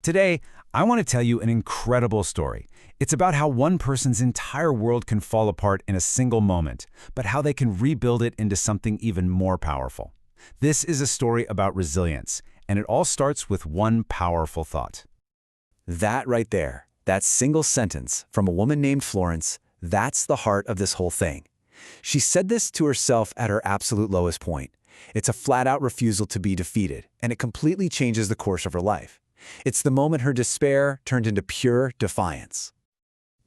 Today, I want to tell you an incredible story. It's about how one person's entire world can fall apart in a single moment, but how they can rebuild it into something even more powerful. This is a story about resilience, and it all starts with one powerful thought. That right there, that single sentence from a woman named Florence, that's the heart of this whole thing. She said this to herself at her absolute lowest point. It's a flat-out refusal to be defeated, and it completely changes the course of her life. It's the moment her despair turned into pure defiance.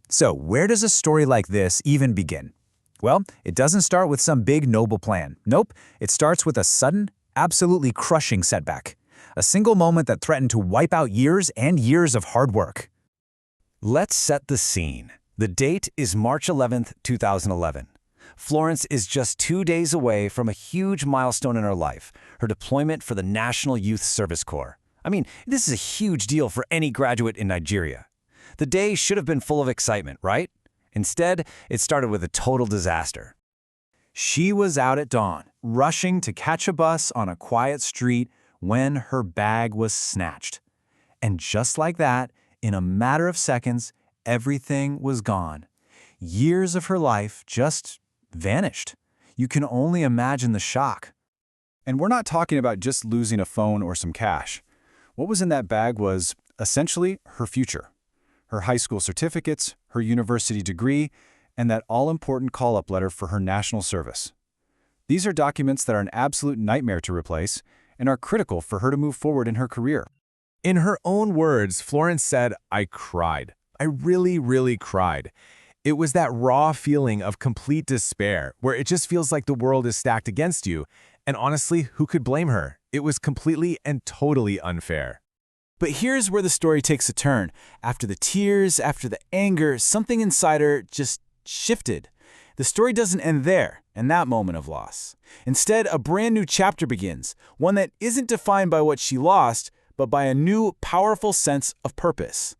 So, where does a story like this even begin? Well, it doesn't start with some big noble plan. Nope, it starts with a sudden, absolutely crushing setback. A single moment that threatened to wipe out years and years of hard work. Let's set the scene. The date is March 11th, 2011. Florence is just 2 days away from a huge milestone in her life, her deployment for the National Youth Service Corps. I mean, this is a huge deal for any graduate in Nigeria. The day should have been full of excitement, right? Instead, it started with a total disaster. She was out at dawn, rushing to catch a bus on a quiet street when her bag was snatched. And just like that, in a matter of seconds, everything was gone. Years of her life just vanished. You can only imagine the shock. And we're not talking about just losing a phone or some cash. What was in that bag was, essentially, her future. Her high school certificates, her university degree, and that all-important call-up letter for her national service. These are documents that are an absolute nightmare to replace and are critical for her to move forward in her career. In her own words, Florence said, "I cried. I really, really cried." It was that raw feeling of complete despair, where it just feels like the world is stacked against you. And honestly, who could blame her? It was completely and totally unfair. But here's where the story takes a turn. After the tears, after the anger, something inside her just shifted. The story doesn't end there, in that moment of loss. Instead, a brand new chapter begins, one that isn't defined by what she lost, but by a new, powerful sense of purpose.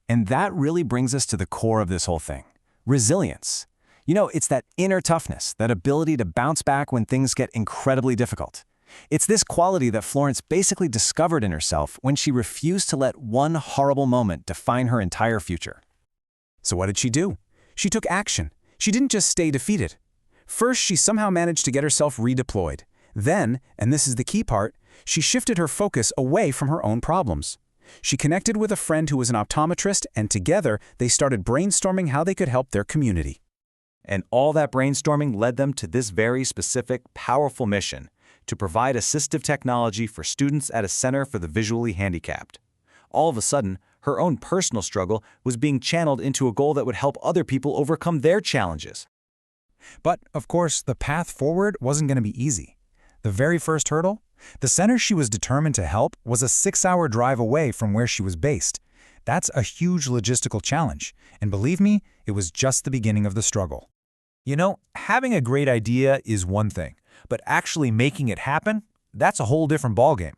And that really brings us to the core of this whole thing. Resilience. You know, it's that inner toughness, that ability to bounce back when things get incredibly difficult. It's this quality that Florence basically discovered in herself when she refused to let one horrible moment define her entire future. So what did she do? She took action. She didn't just stay defeated. First, she somehow managed to get herself redeployed. Then, and this is the key part, she shifted her focus away from her own problems. She connected with a friend who was an optometrist, and together they started brainstorming how they could help their community. And all that brainstorming led them to this very specific, powerful mission: to provide assistive technology for students at a center for the visually handicapped. All of a sudden, her own personal struggle was being channeled into a goal that would help other people overcome their challenges. But, of course, the path forward wasn't going to be easy. The very first hurdle? The center she was determined to help was a 6-hour drive away from where she was based. That's a huge logistical challenge, and believe me, it was just the beginning of the struggle. You know, having a great idea is one thing, but actually making it happen, that's a whole different ballgame.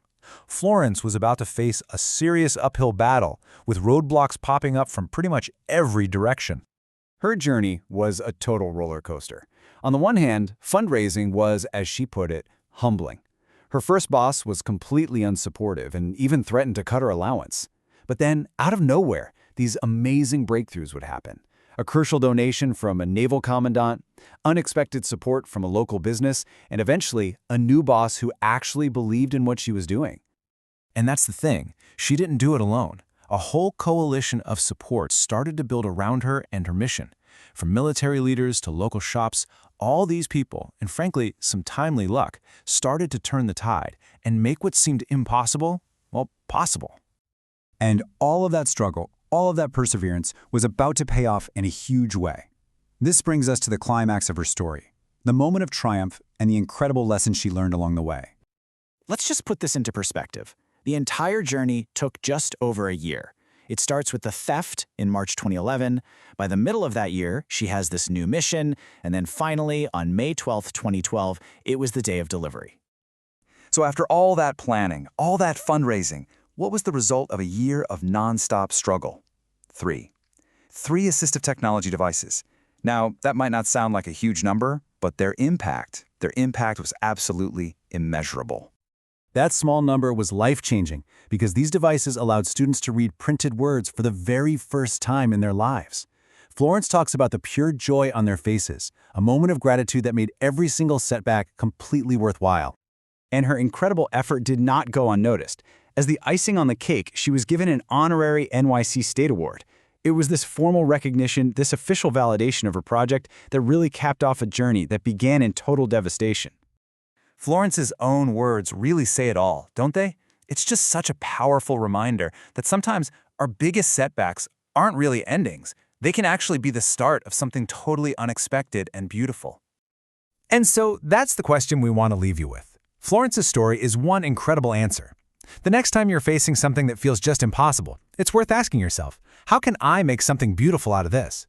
Florence was about to face a serious uphill battle, with roadblocks popping up from pretty much every direction. Her journey was a total roller coaster. On the one hand, fundraising was, as she put it, humbling. Her first boss was completely unsupportive and even threatened to cut her allowance. But then, out of nowhere, these amazing breakthroughs would happen. A crucial donation from a naval commandant, unexpected support from a local business, and eventually, a new boss who actually believed in what she was doing. And that's the thing, she didn't do it alone. A whole coalition of support started to build around her and her mission. From military leaders to local shops, all these people, and frankly, some timely luck, started to turn the tide and make what seemed impossible, well, possible. And all of that struggle, all of that perseverance was about to pay off in a huge way. This brings us to the climax of her story, the moment of triumph and the incredible lessons she learned along the way. Let's just put this into perspective. The entire journey took just over a year. It starts with the theft in March 2011. By the middle of that year, she has this new mission, and then finally, on May 12th, 2012, it was the day of delivery. So after all that planning, all that fundraising, what was the result of a year of non-stop struggle? Three assistive technology devices. Now, that might not sound like a huge number, but their impact was absolutely immeasurable. That small number was life-changing because these devices allowed students to read printed words for the very first time in their lives. Florence talks about the pure joy on their faces, a moment of gratitude that made every single setback completely worthwhile. And her incredible effort did not go unnoticed. As the icing on the cake, she was given an honorary NYC State Award. It was this formal recognition, this official validation of her project that really capped off a journey that began in total devastation. Florence's own words really say it all, don't they? It's just such a powerful reminder that sometimes our biggest setbacks aren't really endings. They can actually be the start of something totally unexpected and beautiful. And so that's the question we want to leave you with. Florence's story is one incredible answer. The next time you're facing something that feels just impossible, it's worth asking yourself, how can I make something beautiful out of this?